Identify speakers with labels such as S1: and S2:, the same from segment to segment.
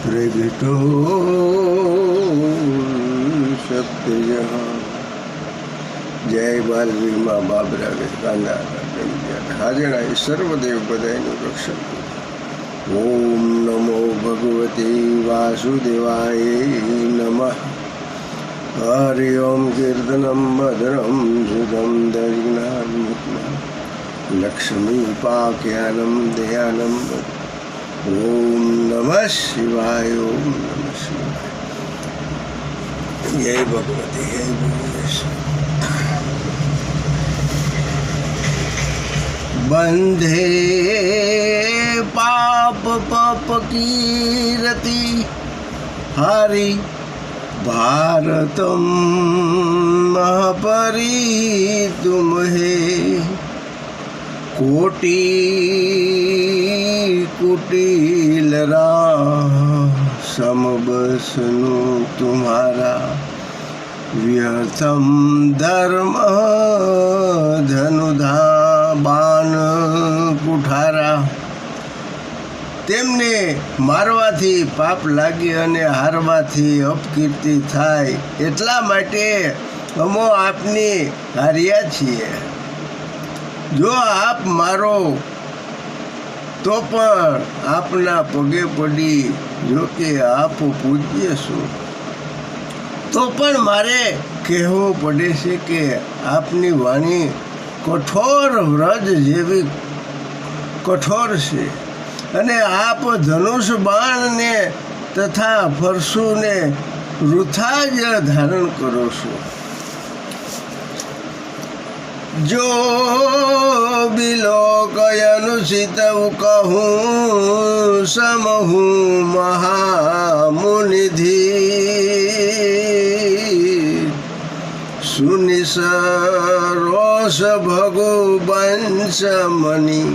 S1: प्रगटो सत्य। जय बालवीर माँ बाबरा कांदा हाजरा सर्वदेव बधाईનું રક્ષણ। ओम नमो भगवते वासुदेवाय नमः। हरि ओम कीर्तनं मधुरं सुधं दरिग्नान्मुक्तं लक्ष्मीपाख्यानं दयानं। ओम नमः शिवाय। ओम नमः शिवाय। जय भगवती जय भुवनेश्वर। बंधे पाप पाप कीरति हरि भारतम महापरि तुम है। कोटि कुटिलरा समबसनु तुम्हारा। व्यर्थम धर्म धनुधा बाण कुठारा। તેમને મારવાથી પાપ લાગે અને હારવાથી અપકીર્તિ થાય, એટલા માટે અમો આપની હાર્યા છીએ। જો આપ મારો તો પણ આપના પગે પડી, જો કે આપ પૂજ્ય છો તો પણ મારે કહેવું પડે છે કે આપની વાણી કઠોર વ્રજ જેવી કઠોર છે, અને આપ ધનુષ બાણને તથા ફરસુને વૃથા જ ધારણ કરો છો। જો બિલોકયનુષિત કહું સમહું મહામુનિધિ। સુનિસરોષ ભગુ વંશ મની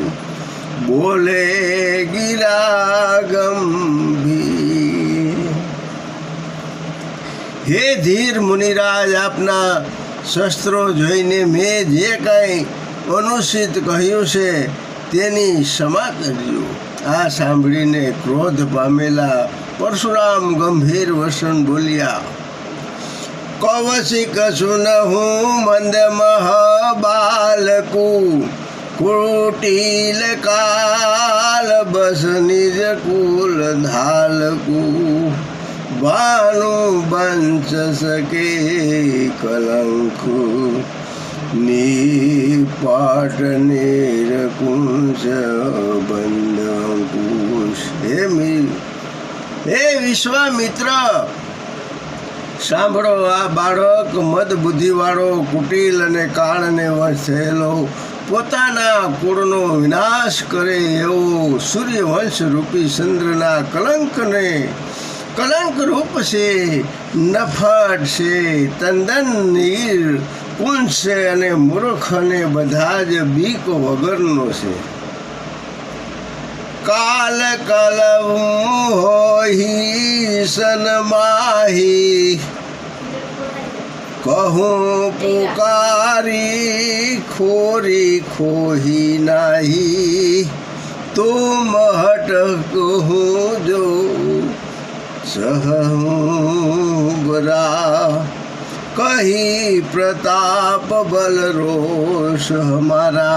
S1: બોલે ગિરા ગંભીર। હે ધીર મુનિરાજ, આપના શસ્ત્રો જોઈને મેં જે કંઈ અનુચિત કહ્યું છે તેની ક્ષમા કરજો। આ સાંભળીને ક્રોધ પામેલા પરશુરામ ગંભીર વસન બોલ્યા। કૌશિક સુનહું મંદ મહાબાલકુ कुटिल काल बस निज कुल धालकू। भानु बंश सके कलंक निपाट निरकुंश बंधकुश। हे विश्वामित्र, સાંભળો, આ બાળક મદ બુદ્ધિવાળો, કુટિલ અને કાળને વશ થયેલો, પોતાના કુળનો વિનાશ કરે એવો સૂર્યવંશ રૂપી ચંદ્રના કલંકને કલંક રૂપ છે, નફટ છે, તદ્દન નીર કુંજ છે, અને મૂર્ખ અને બધા જ બીક વગરનો છે। કાલ કલવું હોઈ સનમાહી कहूँ पुकारी खोरी खोही नाही। तुम हट कहूँ जो सहूँ बरा। कही प्रताप बल रोष हमारा।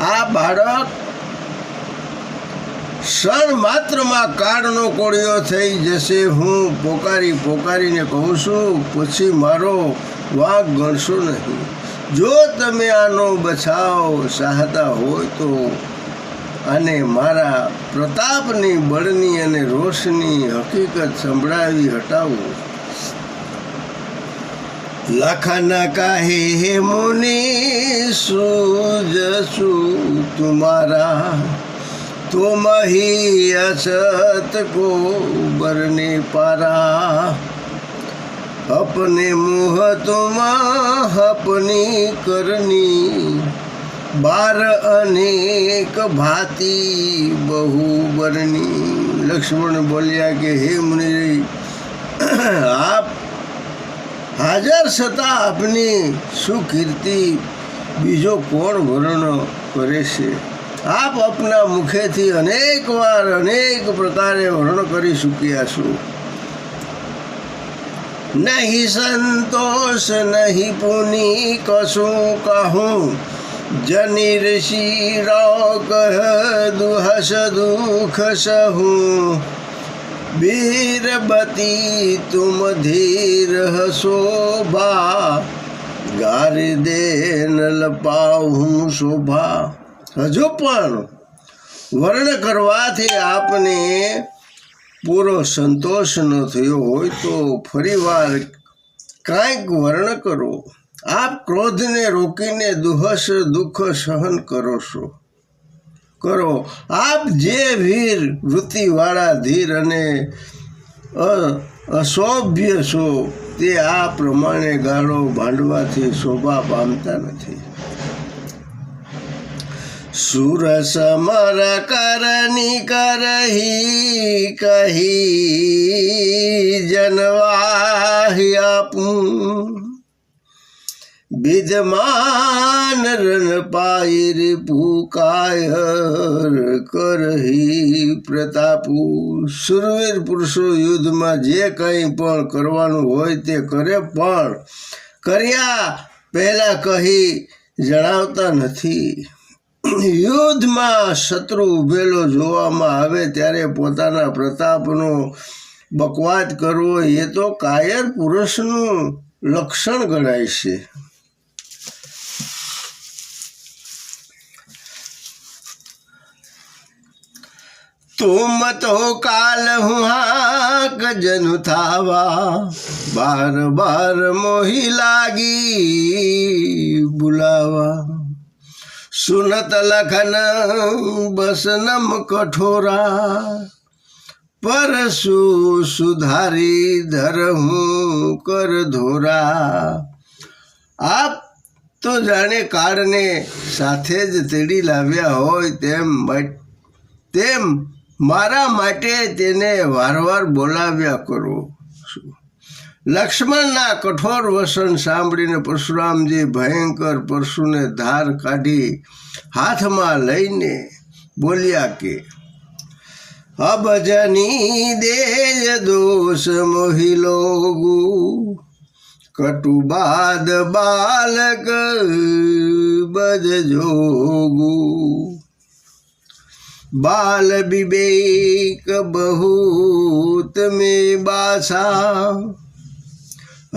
S1: आ बाळक ક્ષણ માત્રમાં કાળનો કોળિયો થઈ જશે। હું પોકારી પોકારીને કહું છું, પછી મારો વાંક ગણશો નહીં। જો તમે આનો બચાવ ચાહતા હોય તો આને મારા પ્રતાપની, બળની અને રોષની હકીકત સંભળાવી હટાવો। લખન કહે હે મુનિ સૂજસુ તુમારા। तुम ही असत को बरने पारा। अपने मुँह तुम अपनी करनी। बार अनेक भांति बहु बरनी। लक्ष्मण बोलिया कि हे मुनि, आप हाजर छता अपनी सुकीर्ति बीजो कोण वर्णन करे छे। આપ આપના મુખેથી અનેક વાર અનેક પ્રકારે વર્ણન કરી ચૂક્યા છો. નહીં સંતોષ નહીં પુની કશું કહું, જની ઋષિ રો કહ દુહસ દુઃખ સહું. બીરબતી તુમ ધીર શોભા, ગારી દે ન લપાવું શોભા. હજુ પણ વર્ણન કરવાથી આપને પૂરો સંતોષ ન થયો હોય તો ફરીવાર કાંઈક વર્ણન કરો. આપ ક્રોધને રોકીને દુહસ દુઃખ સહન કરો. આપ જે વીર વૃત્તિવાળા ધીર અને અશોભ્ય છો તે આ પ્રમાણે ગાળો ભાંડવાથી શોભા પામતા નથી. સુર સમર કરની કરહી કહી જનવાહી આપું. વિદ્યમાન રન પાયર પુકાયર કરહી પ્રતાપુ. સુરવીર પુરુષો યુદ્ધમાં જે કંઈ પણ કરવાનું હોય તે કરે, પણ કર્યા પહેલાં કહી જણાવતા નથી. યુદ્ધમાં શત્રુ ઉભેલો જોવામાં આવે ત્યારે પોતાના પ્રતાપનો બકવાદ કરવો એ તો કાયર પુરુષનું લક્ષણ ગણાય છે. તુમ તો કાલ હું હાક જનુ થાવા, બાર બાર મોહી લાગી બુલાવા. સુનત લખન બસનમ કઠોરા, પરસુ સુધારી ધરહું કર ધોરા. આપ તો જાણે કાળને સાથે જ તેડી લાવ્યા હોય તેમ મારા માટે તેને વારવાર બોલાવ્યા કરો. લક્ષ્મણના કઠોર વસન સાંભળીને પરશુરામજી ભયંકર પરશુને ધાર કાઢી હાથમાં લઈને બોલ્યા કે અબજની દેજ દોષ મોહી લોગુ, કટુબાદ બાલક બદ જોગુ. બાલ વિવેક બહુત में बासा,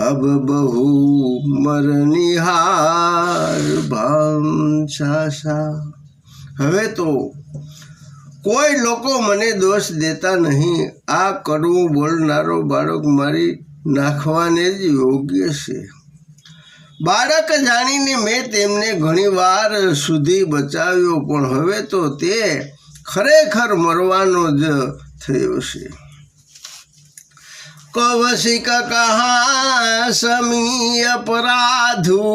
S1: अब बहु મરનિહાર ભાંસાસા. હવે તો કોઈ લોકો મને દોષ દેતા નહીં. આ કડવું બોલનારો બાળક મારી નાખવાને જ યોગ્ય છે. બાળક જાણીને મેં તેમને ઘણી વાર સુધી બચાવ્યો, પણ હવે તો તે ખરેખર મરવાનો જ થયો છે. કૌશિક કહા સમી અપરાધુ,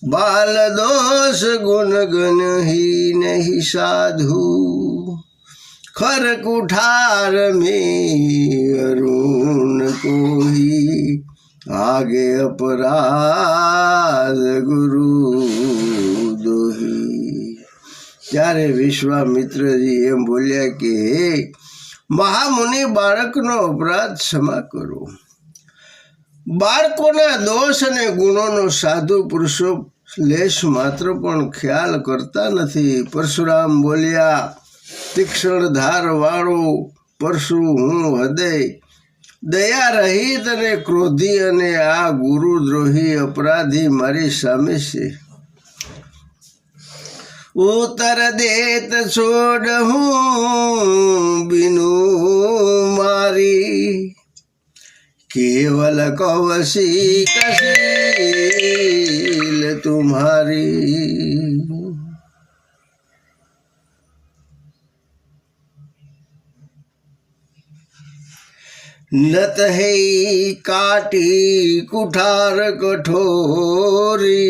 S1: બાલ દોષ ગુણ ગન ही नहीं साधु. खर कुठार में अरुण को ही आगे अपराध गुरु दोही. ત્યારે વિશ્વામિત્રજી એમ બોલ્યા કે હે મહામુનિ, બાળકનો અપરાધ ક્ષમા કરો. બાળકોના દોષ અને ગુણોનો સાધુ પુરુષો લેશ માત્ર પણ ખ્યાલ કરતા નથી. પરશુરામ બોલ્યા, તીક્ષ્ણ ધાર વાળો પરશુ હું હૃદય દયા રહિત અને ક્રોધી, અને આ ગુરુદ્રોહી અપરાધી મારી સામે છે. ઉત્તર દેત છોડ હું બિનુ મારી, केवल कौशिक शील तुम्हारी. नत है काटी कुठार कठोरी,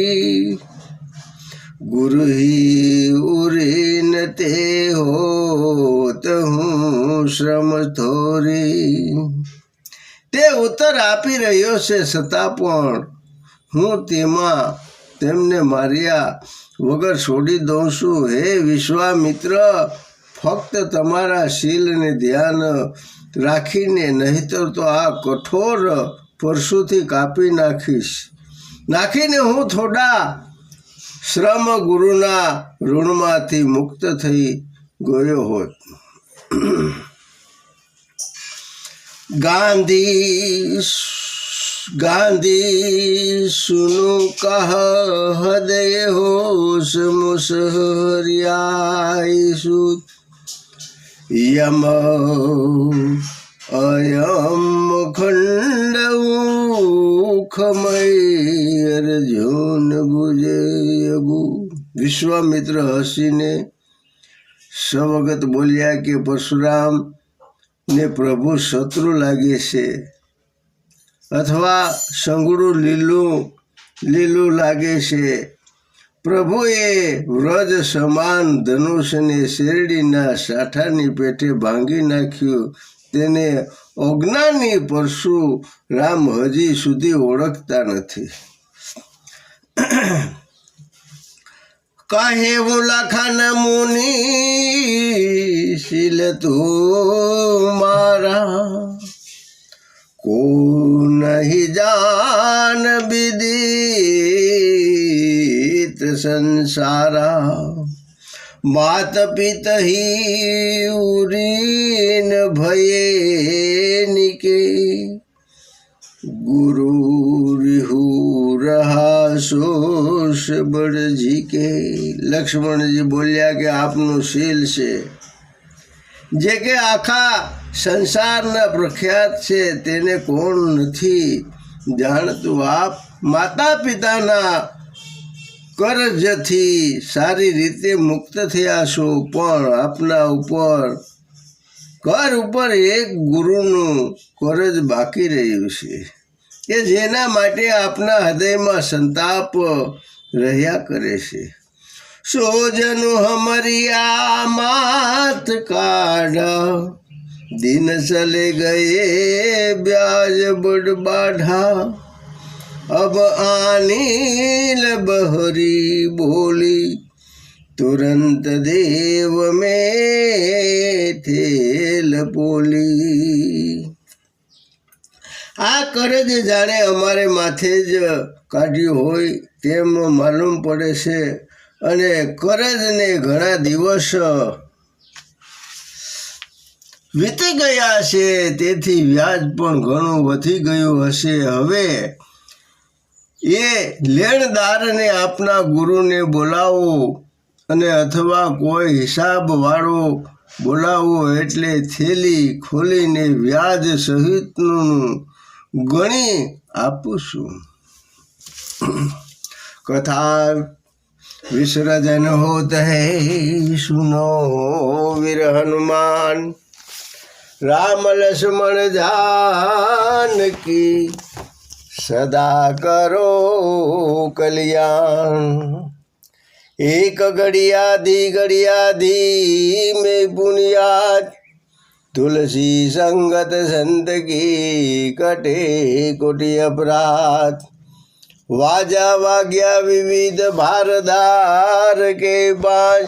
S1: गुरु ही उरीन ते होत हूँ श्रम थोरी. તે ઉત્તર આપી રહ્યો છે, છતાં પણ હું તેમને માર્યા વગર છોડી દઉં છું. હે વિશ્વામિત્ર, ફક્ત તમારા શીલને ધ્યાન રાખીને, નહીંતર તો આ કઠોર પરશુથી કાપી નાખીને હું થોડા શ્રમ ગુરુના ઋણમાંથી મુક્ત થઈ ગયો હોત. ગાંધી સુનો કહ હૃદય હોશ મુસહરિયાઈસુ યમ અયમ ખંડઉખમય અર્જુન ભુજયગુ. વિશ્વામિત્ર હસીને સ્વગત બોલ્યા કે પરશુરામ ને પ્રભુ શત્રુ લાગે છે, અથવા સંગડું લીલું લાગે છે. પ્રભુએ વ્રજ સમાન ધનુષને શેરડીના સાઠાની પેઠે ભાંગી નાખ્યું. તેને અજ્ઞાની પરશુરામ હજી સુધી ઓળખતા નથી. કહે લખન મુનિ શીલ તું મારા, કો નહીં જાન વિદિત સંસારા. માત પિત હી ઉરીન ભયે નિકે, ગુરુ રિહુ રહા સોશ બળજી કે. લક્ષ્મણજી બોલ્યા કે આપનું શીલ છે જે કે આખા સંસારના પ્રખ્યાત છે, તેને કોણ નથી જાણતું. આપ માતા પિતાના કરજથી સારી રીતે મુક્ત થયા છો, પણ આપના કર ઉપર એક ગુરુનું કરજ બાકી રહ્યું છે, કે જેના માટે આપના હૃદયમાં સંતાપ રહ્યા કરે છે. સોજનું હમરિયા માત કાઢા, દિન ચલે ગયે બ્યાજ બડ બાઢા. अब आनील बहरी बोली, तुरंत देव में थेल पोली. આ કરજ જાણે અમારે માથે જ કાઢ્યું હોય તેમ માલુમ પડે છે, અને કરજને ઘણા દિવસ વીતી ગયા છે, તેથી વ્યાજ પણ ઘણું વધી ગયું હશે. હવે એ લેણદારને આપના ગુરુને બોલાવો, અને અથવા કોઈ હિસાબવાળો બોલાવો, એટલે થેલી ખોલીને વ્યાજ સહિતનું ગણી આપું છું. કથા વિસર્જન હોત હૈ સુનો વીર હનુમાન, રામ લક્ષ્મણ जानकी सदा करो कल्याण. एक घड़िया दी में बुनियाद, तुलसी संगत संत की कटे कोटि अपराध. वाजा वाग्या विविध भारदार के पास,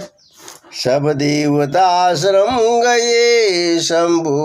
S1: सब देवता श्रम गए शंभु.